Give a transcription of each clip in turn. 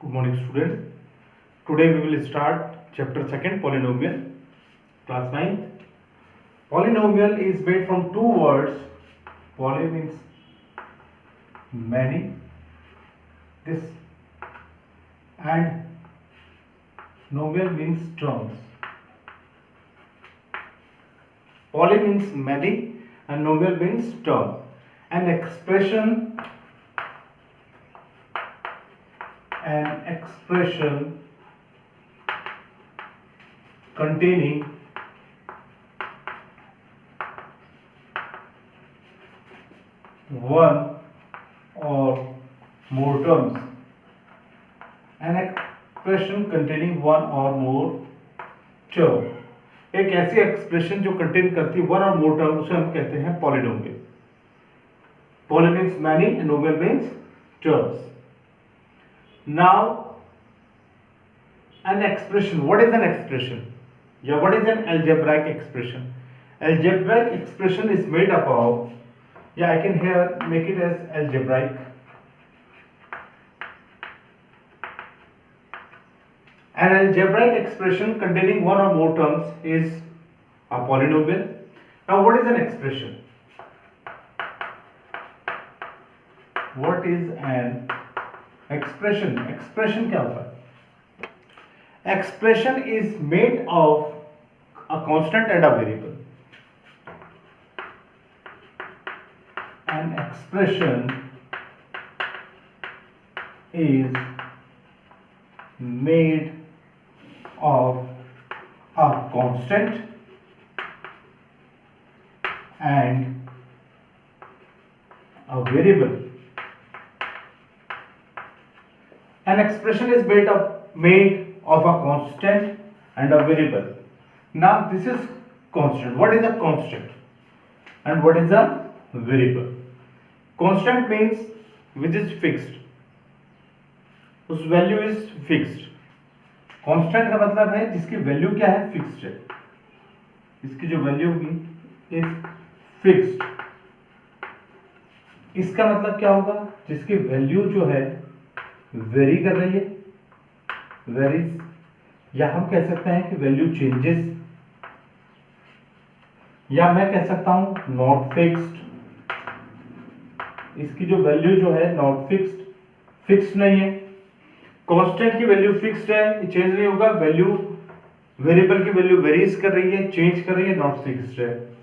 Good morning, students. Today we will start chapter 2, polynomial, class 9th. Polynomial is made from two words. Poly means many, this, and nomial means terms. Poly means many and nomial means term. An expression containing one or more terms. An expression containing one or more term. एक ऐसी expression जो contain करती है one और मोर term, उसे हम कहते हैं polynomial. Poly means many and nomial means terms. Now, an expression. What is an expression? Yeah, what is an algebraic expression? Algebraic expression is made up of. Yeah, I can here make it as algebraic. An algebraic expression containing one or more terms is a polynomial. Now, what is an expression? What is an expression? Expression क्या होता है? Expression is made of a constant and a variable. An expression is made of a constant and a variable. An expression is made of a constant and a variable. Now this is constant. What is a constant and what is a variable? Constant means which is fixed. उस value is fixed. Constant का मतलब है जिसकी value क्या है, fixed है. इसकी जो वैल्यू होगी इज फिक्स्ड. इसका मतलब क्या होगा, जिसकी वैल्यू जो है वेरी कर रही है, वेरीज, या हम कह सकते हैं कि वैल्यू चेंजेस, या मैं कह सकता हूं नॉट फिक्स्ड. इसकी जो वैल्यू जो है नॉट फिक्स्ड, फिक्स्ड नहीं है. कांस्टेंट की वैल्यू फिक्स्ड है, ये चेंज नहीं होगा. वैल्यू वेरिएबल की वैल्यू वेरीज कर रही है, चेंज कर रही है, नॉट फिक्स्ड है.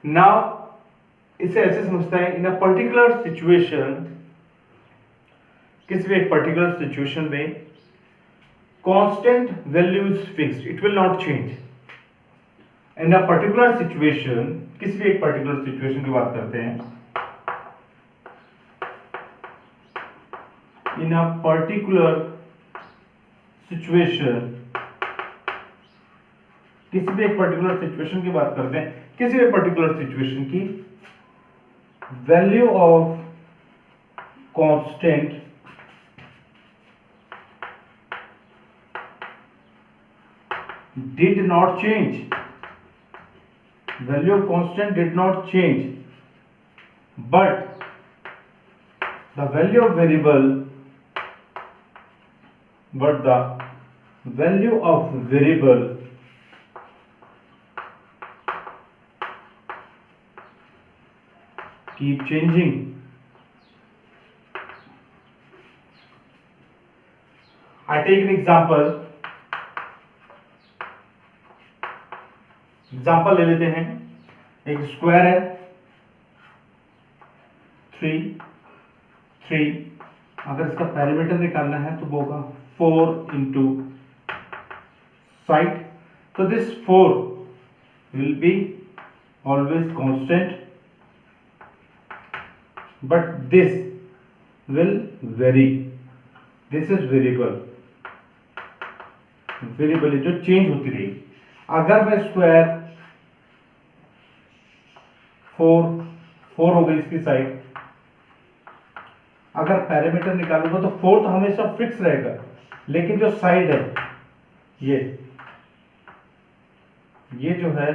नाउ इसे ऐसे समझते हैं, इन अ पर्टिकुलर सिचुएशन, किसी भी एक पर्टिकुलर सिचुएशन में constant value is fixed, it will not change. In a particular situation, किसी भी एक पर्टिकुलर सिचुएशन की बात करते हैं. इन अ पर्टिकुलर सिचुएशन, किसी भी एक पर्टिकुलर सिचुएशन की बात करते हैं, किसी भी पर्टिकुलर सिचुएशन की value of constant did not change. Value of constant did not change, but the value of variable keep changing. I take an example ले लेते हैं. एक स्क्वायर है 3, अगर इसका पैरामीटर निकालना है तो वो होगा 4 इंटू साइड. तो this 4 will be always constant, but this will very. This is variable जो चेंज होती रहेगी. अगर मैं स्क्वायर 4 हो गई इसकी साइड, अगर पैरामीटर निकालूंगा तो 4 तो हमेशा फिक्स रहेगा, लेकिन जो साइड है ये जो है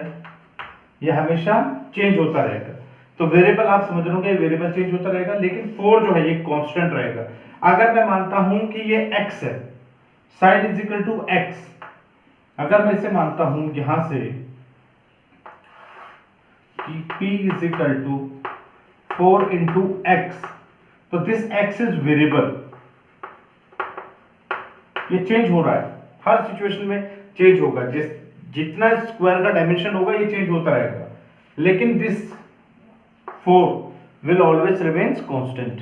ये हमेशा चेंज होता रहेगा. तो वेरिएबल आप समझ रहे होंगे वेरिएबल चेंज होता रहेगा, लेकिन 4 जो है ये कांस्टेंट रहेगा। अगर मैं मानता हूं कि ये x है, side is equal to x, अगर मैं इसे मानता हूं यहां से कि p is equal to 4 into x, तो दिस x इज वेरिएबल, ये चेंज हो रहा है, हर सिचुएशन में चेंज होगा, जितना स्क्वायर का डायमेंशन होगा ये चेंज होता रहेगा, लेकिन this 4 will always remains constant.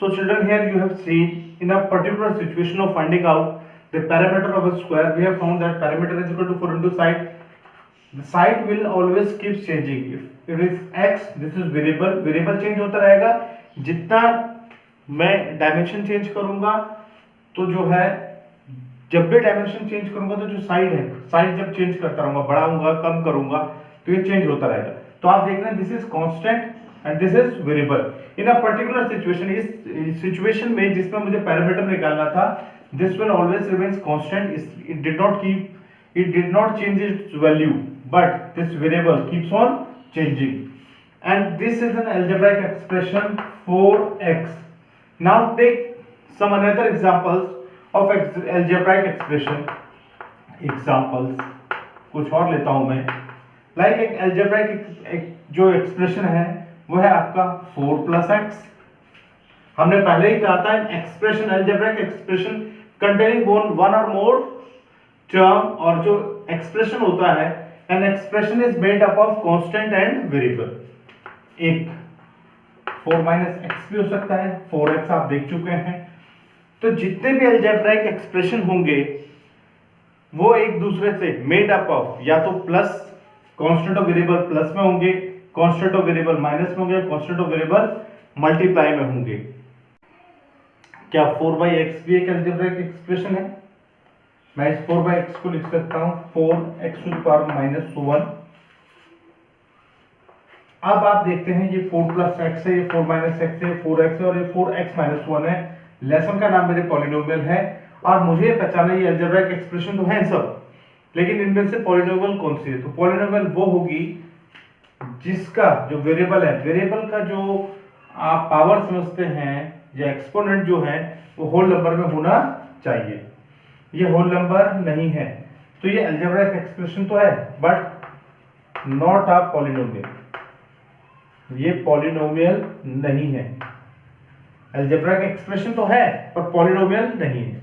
So children, here you have seen in a particular situation of finding out the parameter of a square, we have found that parameter is equal to 4 into side. The side will always keep changing. If it is x, this is variable, variable change होता रहेगा, जितना मैं dimension change करूंगा तो जो है, जब भी डायमेंशन चेंज करूंगा तो जो साइड है, साइड जब चेंज करता रहूंगा, बढ़ाऊंगा कम करूंगा तो ये चेंज होता रहेगा। तो आप देख रहे हैं this is constant and this is variable in a particular situation. इस सिचुएशन में जिसमें मुझे पैरामीटर निकालना था, this will always remains constant, it did not change it's value, but this variable keeps on changing and this is an algebraic expression 4x. Now take some another examples of algebraic expression. Examples कुछ और लेता हूं मैं, like एक algebraic जो expression है वो है आपका 4 plus x। हमने पहले ही कहा था expression, algebraic expression containing one or more term, और जो expression होता है an expression is made up of constant and variable। एक 4 माइनस एक्स भी हो सकता है, 4x आप देख चुके हैं। तो जितने भी अलजेब्राइक एक्सप्रेशन होंगे वो एक दूसरे से मेड अप ऑफ या तो plus constant of variable plus में होंगे, कांस्टेंट ऑफ वेरिएबल माइनस में होंगे, कांस्टेंट ऑफ वेरिएबल मल्टीप्लाई में होंगे। क्या 4/x भी एक अलजेब्राइक एक्सप्रेशन है? मैं इस 4/x को लिख सकता हूं 4x टू द पावर -1। अब आप देखते हैं ये 4 प्लस एक्स है, ये 4 माइनस एक्स है, 4x है और ये 4x माइनस 1 है। लेसन का नाम मेरे पॉलिनोमियल है और मुझे पहचाना ये अलजेब्राइक एक्सप्रेशन तो है सब, लेकिन इनमें से पॉलिनोमियल कौन सी है? तो पॉलिनोमियल वो होगी जिसका जो वेरिएबल है, वेरिएबल का जो आप पावर समझते हैं या एक्सपोनेंट जो है वो होल नंबर में होना चाहिए। ये होल नंबर नहीं है तो ये अलजेब्राइक एक्सप्रेशन तो है बट नॉट अ पॉलिनोमियल, ये पॉलिनोमियल नहीं है। अलजेब्राइक एक्सप्रेशन तो है पर पॉलिनोमियल नहीं है।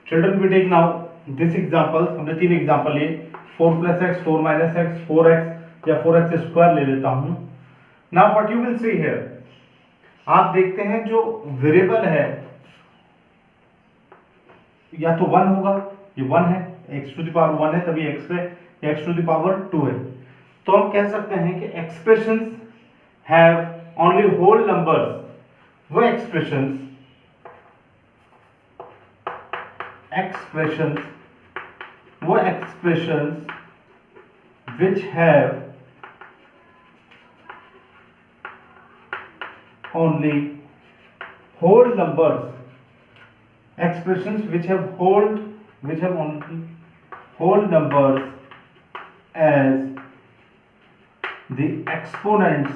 Children we take now this example, हमने 3 एग्जांपल लिए, 4 plus x, 4 minus x, 4x या 4x स्क्वायर ले लेता हूं। Now what you will see here, आप देखते हैं जो वेरिएबल है या तो 1 होगा, ये 1 है, x टू द पावर 1 है तभी x है, या x टू द पावर 2 है। तो हम कह सकते हैं कि expressions have only whole numbers, वो expressions which have only whole numbers, expressions which have only whole numbers as the exponents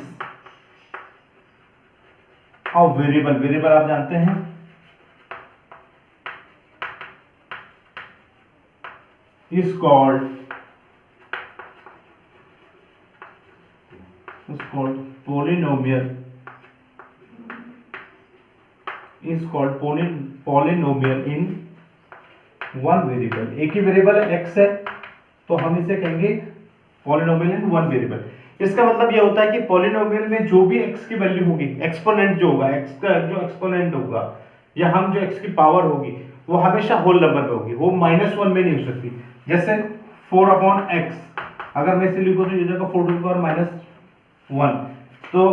of variable आप जानते हैं is called polynomial, polynomial in one variable। एक ही वेरिएबल है x है तो हम इसे कहेंगे पॉलिनोमियल इन वन वेरिएबल। इसका मतलब यह होता है कि पॉलिनोमियल में जो भी x की वैल्यू होगी, एक्सपोनेंट जो होगा, x का जो एक्सपोनेंट होगा या हम जो x की पावर होगी वो हमेशा होल नंबर में होगी, वो -1 में नहीं हो सकती। जैसे 4/x, अगर मैं इसे लिखूं तो ये जगह 4 टू द पावर -1, तो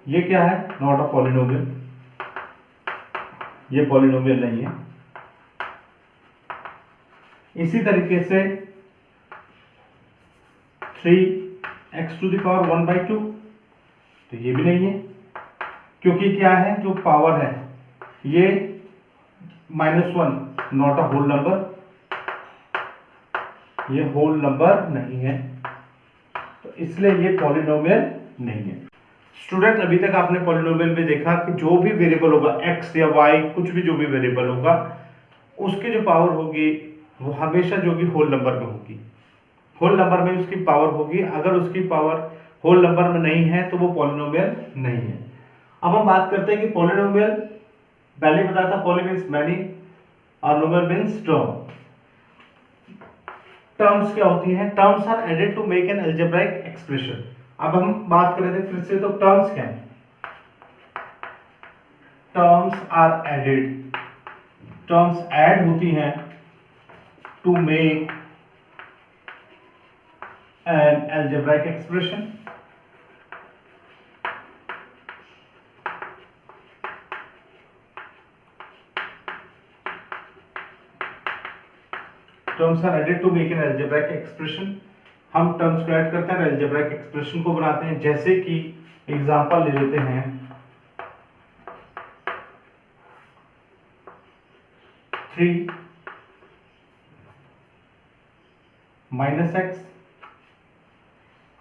ये क्या है? नॉट अ पॉलिनोमियल, ये पॉलिनोमियल नहीं है। इसी तरीके से 3x⁴ तो ये भी नहीं है, क्योंकि क्या है, जो पावर है ये -1 नॉट अ होल नंबर, ये होल नंबर नहीं है, तो इसलिए ये पॉलिनोमियल नहीं है। स्टूडेंट, अभी तक आपने पॉलिनोमियल में देखा कि जो भी वेरिएबल होगा x या y, कुछ भी जो भी वेरिएबल होगा, उसकी जो पावर होगी वो हमेशा जो कि होल नंबर में होगी, होल नंबर में उसकी पावर होगी। अगर उसकी पावर होल नंबर में नहीं है तो वो पॉलिनोमियल नहीं है। अब हम बात करते हैं कि पॉलिनोमियल, पहले बताया था पॉली मीन्स मैनी और नोमियल मीन्स टर्म। टर्म्स क्या होती हैं? Terms are added to make an algebraic expression. अब हम बात करें थे फिर से, तो टर्म्स क्या है? Terms are added, terms add होती हैं to make an algebraic expression. Terms are added to make an algebraic expression. हम टर्म्स को ऐड करते हैं, अलजेब्राइक एक्सप्रेशन को बनाते हैं। जैसे कि एग्जांपल ले लेते हैं, 3 - x।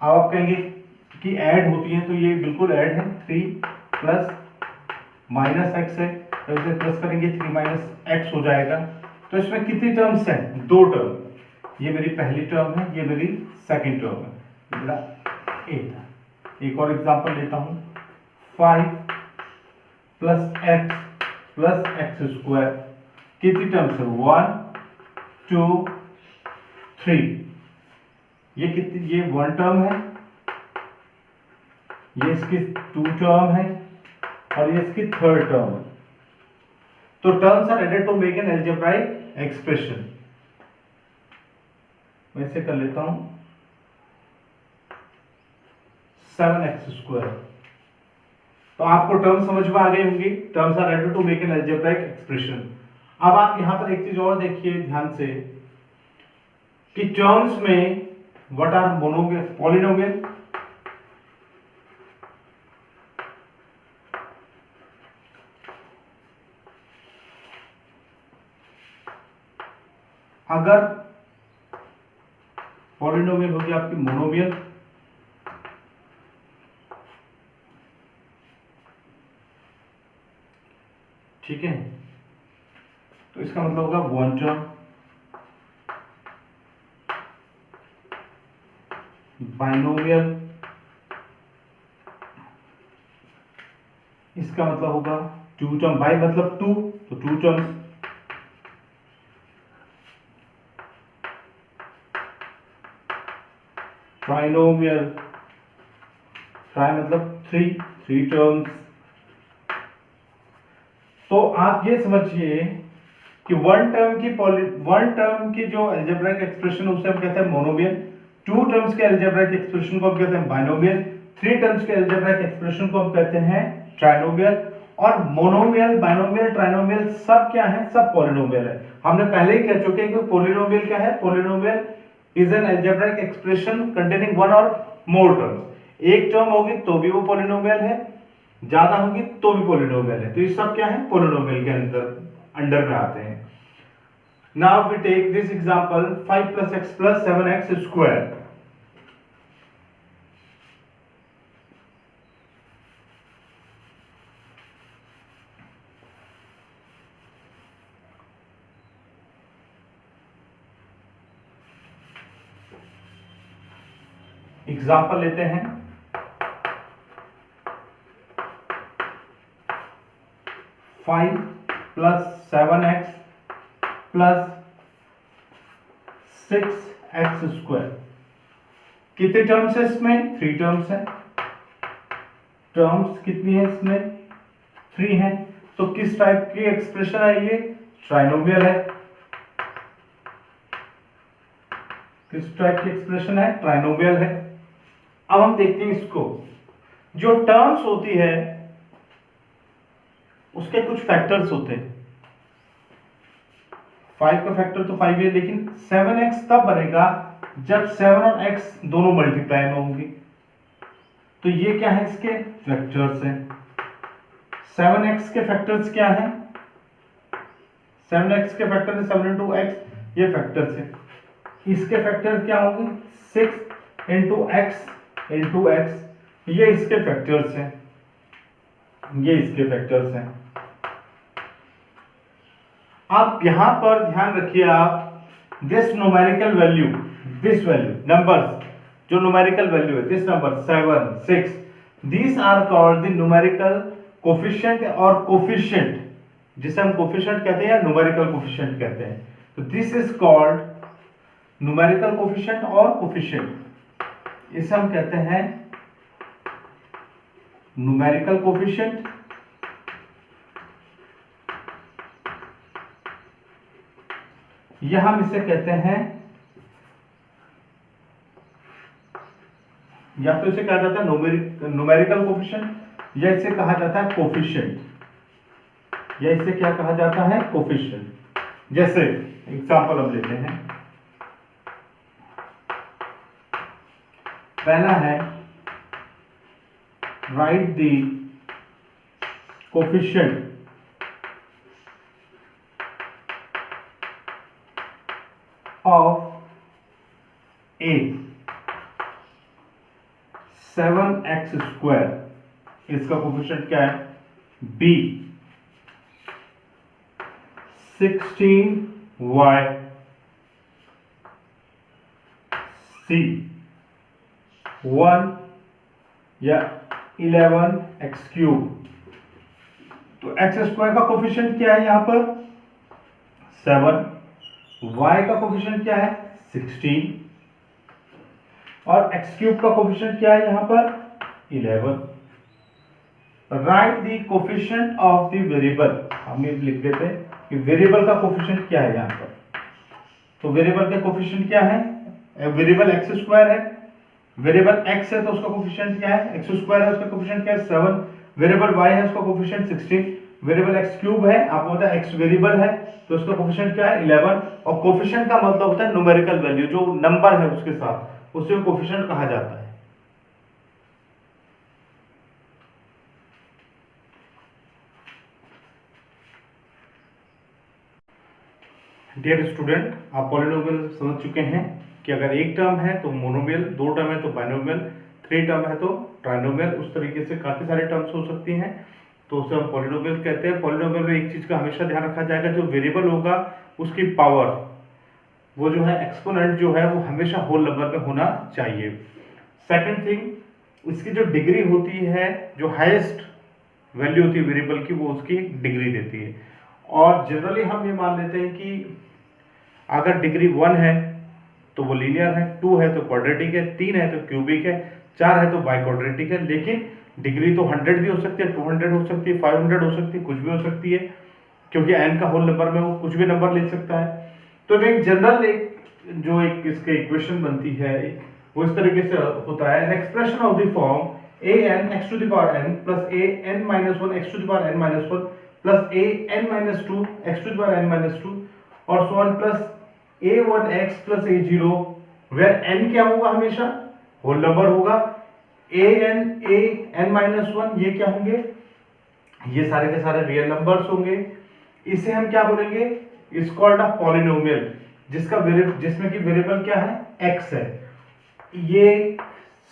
अब आप कहेंगे कि ऐड होती है, तो ये बिल्कुल ऐड है, 3 प्लस -x है, तो इसे प्लस करेंगे 3 - x हो जाएगा। तो इसमें कितनी टर्म्स हैं? 2 टर्म। ये मेरी पहली टर्म है, ये मेरी सेकंड टर्म है, मेरा ए था। एक और एग्जांपल लेता हूं, 5 + x + x²। कितनी टर्म्स है? 1 2 3। ये कितनी, ये 1 टर्म है, ये इसकी 2 टर्म है और ये इसकी 3rd टर्म है। तो terms are added to make an algebraic expression. मैं इसे कर लेता हूं 7x²। तो आपको टर्म समझ में आ गई होंगी। Terms are added to make an algebraic expression. अब आप यहां पर एक चीज और देखिए ध्यान से कि टर्म्स में व्हाट आर मोनोमियल, पॉलिनोमियल। अगर पॉलिनोमियल होगी आपकी मोनोमियल, ठीक है, तो इसका मतलब होगा 1 टर्म। बाइनोमियल, इसका मतलब होगा 2 टर्म। बाई मतलब 2, तो 2 टर्म्स। ट्राइनोमियल, ट्राई मतलब 3 टर्म्स। तो आप ये समझिए कि वन टर्म की जो अलजेब्राइक एक्सप्रेशन उसे हम कहते हैं मोनोमियल, 2 टर्म्स के अलजेब्राइक एक्सप्रेशन को हम कहते हैं बाइनोमियल, 3 टर्म्स के अलजेब्राइक एक्सप्रेशन को हम कहते हैं ट्राइनोमियल। और मोनोमियल, बाइनोमियल, ट्राइनोमियल सब क्या है? सब पॉलिनोमियल है। हमने पहले ही कह चुके हैं कि पॉलिनोमियल क्या है? Polynomial is an algebraic expression containing 1 और मोर टर्म्स। एक टर्म होगी तो भी वो पॉलिनोमियल है, ज्यादा होगी तो भी पॉलिनोमियल है। तो ये सब क्या है? पॉलिनोमियल के अंडर में आते हैं। Now we take this example, 5 + x + 7x²। Example लेते हैं, 5 + 7x + 6x²। कितने टर्म्स है इसमें? 3 टर्म्स है। टर्म्स कितनी है इसमें? 3 है। तो किस टाइप की एक्सप्रेशन है ये? ट्राइनोमियल है। किस टाइप की एक्सप्रेशन है? ट्राइनोमियल है। अब हम देखते हैं इसको। जो टर्म्स होती है उसके कुछ फैक्टर्स होते हैं। 5 का फैक्टर तो 5 है, लेकिन 7x तब बनेगा जब 7 और x दोनों मल्टीप्लाई में होंगे। तो ये क्या है, इसके फैक्टर्स हैं। 7x के फैक्टर्स क्या हैं, 7x के फैक्टर है 7 इंटू एक्स, ये फैक्टर्स है। इसके फैक्टर क्या होंगे, 6 इंटू एक्स, ये इसके फैक्टर्स हैं, ये इसके फैक्टर्स हैं। आप यहां पर ध्यान रखिए, आप this numerical value, this value numbers, जो न्यूमेरिकल वैल्यू है, this number 7 6, these are called the numerical coefficient और कोफिशिएंट, जिसे हम कोफिशिएंट कहते हैं या न्यूमेरिकल कोफिशिएंट कहते हैं। तो this is called numerical coefficient और कोफिशिएंट, इसे हम कहते हैं न्यूमेरिकल कोफिशिएंट या हम इसे कहते हैं, या तो इसे कहा जाता है न्यूमेरिकल कोफिशिएंट या इसे कहा जाता है कोफिशिएंट, या इसे क्या कहा जाता है, कोफिशिएंट। जैसे एग्जांपल हम लेते हैं, पहला है right the coefficient of A 7x square, इसका कोफिशिएंट क्या है, b 16y c 1 या 11x क्यूब। तो एक्स स्क्वायर का कोफिशिएंट क्या है, यहां पर 7, y का कोफिशिएंट क्या है 16 और एक्स क्यूब का कोफिशिएंट क्या है यहां पर 11। Right the coefficient of the variable, हम ये लिख देते हैं कि वेरिएबल का कोफिशिएंट क्या है यहां पर। तो वेरिएबल का कोफिशिएंट क्या है, वेरिएबल एक्स स्क्वायर है, वेरिएबल x है तो उसका कोफिशिएंट क्या है, एक्स स्क्वायर है उसका कोफिशिएंट क्या है 7, वेरिएबल y है उसका कोफिशिएंट 16, वेरिएबल x क्यूब है, आपको पता है x वेरिएबल है तो उसका कोफिशिएंट क्या है 11। और कोफिशिएंट का मतलब होता है न्यूमेरिकल वैल्यू, जो नंबर है उसके साथ, उसे कोफिशिएंट कहा जाता है। डियर स्टूडेंट, आप पॉलिनोमियल समझ चुके हैं कि अगर एक टर्म है तो मोनोमियल, दो टर्म है तो बाइनोमियल, 3 टर्म है तो ट्राइनोमियल, उस तरीके से काफी सारे टर्म्स हो सकती हैं, तो उसे हम पॉलिनोमियल कहते हैं। पॉलिनोमियल में एक चीज का हमेशा ध्यान रखा जाएगा, जो वेरिएबल होगा उसकी पावर, वो जो है एक्सपोनेंट जो है वो हमेशा होल नंबर में होना चाहिए। सेकंड थिंग, उसकी जो डिग्री होती है, जो हाईएस्ट वैल्यू होती है वेरिएबल की, वो उसकी डिग्री देती है। और जनरली हम ये मान लेते हैं कि अगर डिग्री 1 है तो वो लीनियर है, 2 है तो क्वाड्रेटिक है, 3 है तो क्यूबिक है, 4 है तो बाइक्वाड्रेटिक है। लेकिन डिग्री तो 100 भी हो सकती है, 200 हो सकती है, 500 हो सकती है, कुछ भी हो सकती है, क्योंकि n का होल नंबर में वो कुछ भी नंबर ले सकता है। तो एक जनरल जो एक इसके इक्वेशन बनती है वो इस तरीके से होता है, an expression of the form an x to the power n plus an minus 1 x to the power n minus 1 plus an minus 2 x to the power n minus 2 और so on plus a1x plus a0, where n क्या होगा, हमेशा whole number होगा। an minus 1 ये क्या होंगे, ये सारे के सारे रियल नंबर्स होंगे। इसे हम क्या बोलेंगे, इज कॉल्ड अ पॉलिनोमियल, जिसमें कि वेरिएबल क्या है x है। ये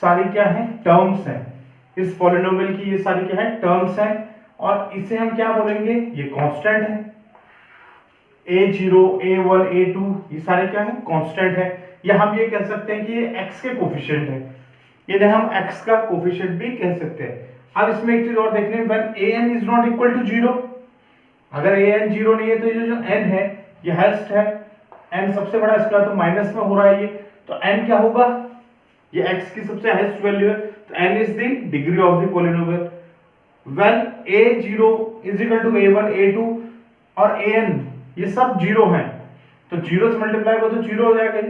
सारी क्या है, टर्म्स हैं, इस पॉलिनोमियल की ये सारी क्या है, टर्म्स हैं। और इसे हम क्या बोलेंगे, ये कांस्टेंट है, a0 a1 a2 ये सारे क्या है, कांस्टेंट है। या हम ये कह सकते हैं कि ये x के कोफिशिएंट है, इन्हें हम x का कोफिशिएंट भी कह सकते हैं। अब इसमें एक चीज और देखने में, when an is not equal to 0, अगर an 0 नहीं है तो ये जो n है ये हाईएस्ट है, n सबसे बड़ा इसका तो माइनस में हो रहा है ये, तो n क्या होगा, ये x की सबसे हाईएस्ट वैल्यू है, तो n is the degree of the polynomial. When a0 is equal to a1 a2 और an ये सब 0 हैं, तो 0 से मल्टीप्लाई करो तो 0 हो जाएगा।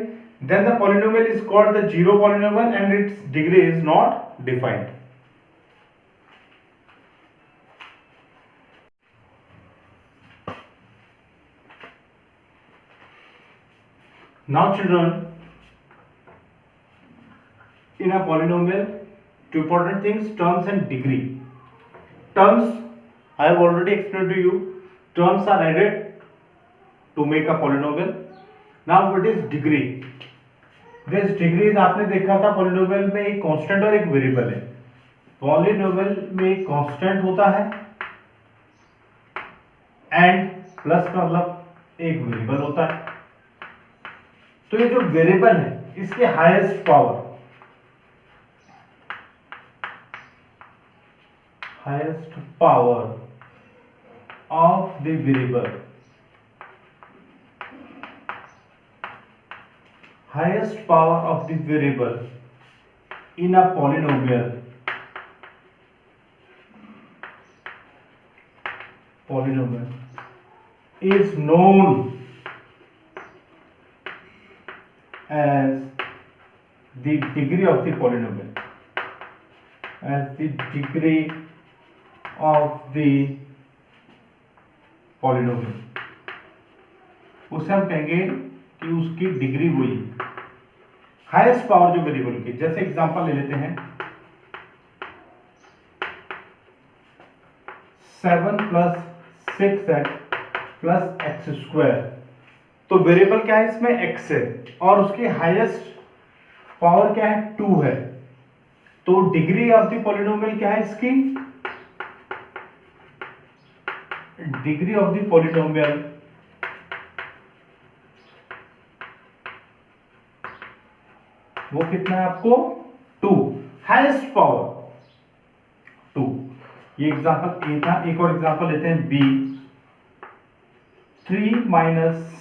Then the polynomial is called the zero polynomial and its degree is not defined. Now children, in a polynomial, two important things, terms and degree. Terms, I have already explained to you, terms are added to make a polynomial. Now what is degree? This degree is, आपने देखा था polynomial में एक constant और एक variable है. Polynomial में एक कांस्टेंट होता है एंड प्लस का मतलब एक वेरिएबल होता है. तो ये जो वेरिएबल है इसके highest power of the variable, highest power of the variable in a polynomial is known as the degree of the polynomial, as the degree of the polynomial. उसे हम कहेंगे कि उसकी डिग्री हुई हाईएस्ट पावर जो variable की. जैसे example ले लेते हैं 7 + 6x + x². तो वेरिएबल क्या है इसमें? x है और उसकी हाईएस्ट पावर क्या है? 2 है. तो डिग्री ऑफ द पॉलिनोमियल क्या है इसकी? डिग्री ऑफ द पॉलिनोमियल वो कितना है आपको? 2. Highest power 2. ये एग्जांपल ए था. एक और एग्जांपल लेते हैं बी. 3 -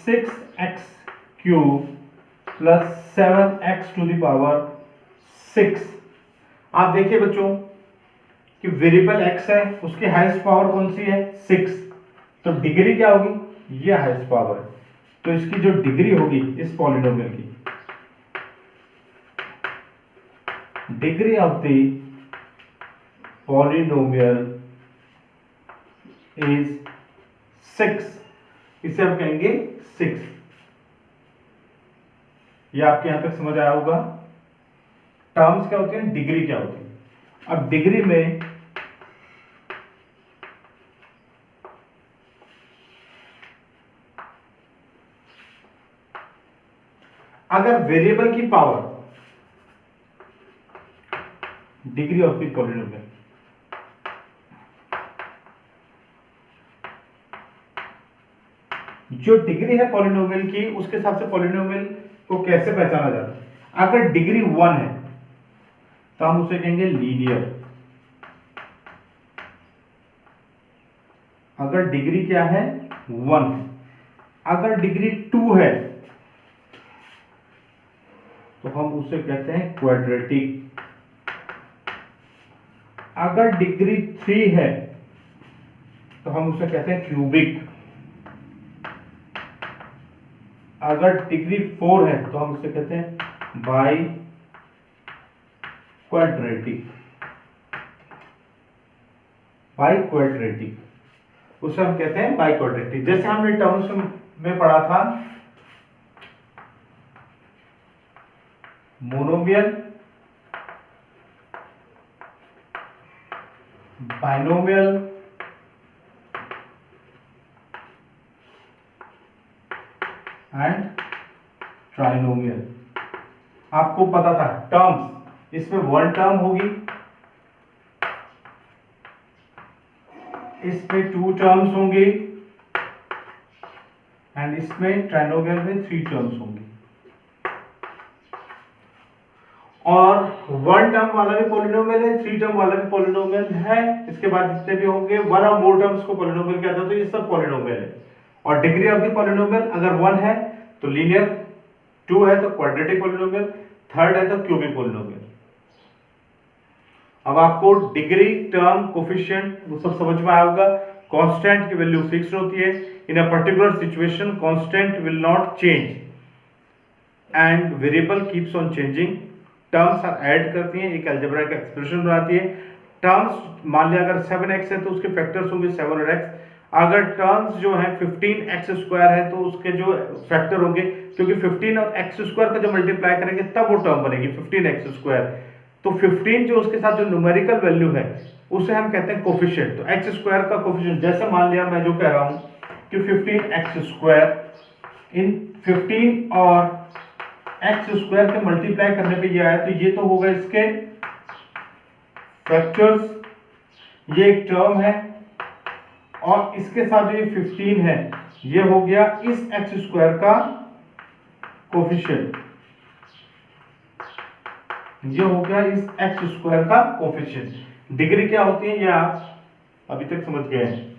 6x³ + 7x⁴ 6. आप देखिए बच्चों कि वेरिएबल x है, उसकी हाईएस्ट पावर कौन सी है? 6. तो डिग्री क्या होगी? ये हाईएस्ट पावर है. तो इसकी जो डिग्री होगी इस पॉलिनोमियल की, degree of the polynomial is 6. इसे हम कहेंगे 6. ये आपके यहां तक समझ आया होगा. टर्म्स क्या होते हैं, डिग्री क्या होती है. अब डिग्री में अगर वेरिएबल की power, degree of the polynomial, जो डिग्री है पॉलिनोमियल की, उसके हिसाब से पॉलिनोमियल को कैसे पहचाना जाता है. अगर डिग्री 1 है तो हम उसे कहेंगे लीनियर. अगर डिग्री क्या है? 1 है. अगर डिग्री 2 है तो हम उसे कहते हैं क्वाड्रेटिक. अगर डिग्री 3 है तो हम उसे कहते हैं क्यूबिक. अगर डिग्री 4 है तो हम उसे कहते हैं बाई क्वाड्रेटिक. उसे हम कहते हैं बाई क्वाड्रेटिक. जैसे हमने टर्म्स में पढ़ा था मोनोमियल, बाइनोमियल एंड ट्राइनोमियल. आपको पता था टर्म्स, इसमें 1 टर्म होगी, इसमें 2 टर्म्स होंगी एंड इसमें ट्राइनोमियल में 3 टर्म्स होंगी. और 1 टर्म वाला भी पॉलिनोमियल है, 3 टर्म वाला भी पॉलिनोमियल है. इसके बाद जितने भी होंगे 1 और मोर टर्म्स को पॉलिनोमियल कहते हैं. तो ये सब पॉलिनोमियल है. और डिग्री ऑफ द पॉलिनोमियल अगर 1 है तो लीनियर, 2 है तो क्वाड्रेटिक पॉलिनोमियल, 3 है तो क्यूबिक पॉलिनोमियल. अब आपको डिग्री, टर्म, कोफिशिएंट वो सब समझ में आया होगा. कांस्टेंट की वैल्यू फिक्स्ड होती है. In a particular situation constant will not change and variable keeps on changing. Terms add करती हैं, एक अलजेब्रा का एक्सप्रेशन बनाती है. टर्म्स मान लिया अगर 7x है तो उसके फैक्टर्स होंगे 7 और x. अगर टर्म्स जो है 15x² है तो उसके जो फैक्टर होंगे, क्योंकि 15 और x² का जब मल्टीप्लाई करेंगे तब वो टर्म बनेगी 15x²। तो 15 जो उसके साथ जो न्यूमेरिकल वैल्यू है उसे हम कहते हैं कोफिशिएंट। तो x² का कोफिशिएंट, जैसे मान लिया मैं जो कह रहा हूं कि 15x² इन 15 और x² के मल्टीप्लाई करने पे ये आया, तो ये तो होगा इसके फैक्टर्स, ये एक टर्म है, और इसके साथ जो ये 15 है ये हो गया इस x² का कोफिशिएंट, ये हो गया इस x² का कोफिशिएंट। डिग्री क्या होती है ये आप अभी तक समझ गए हैं।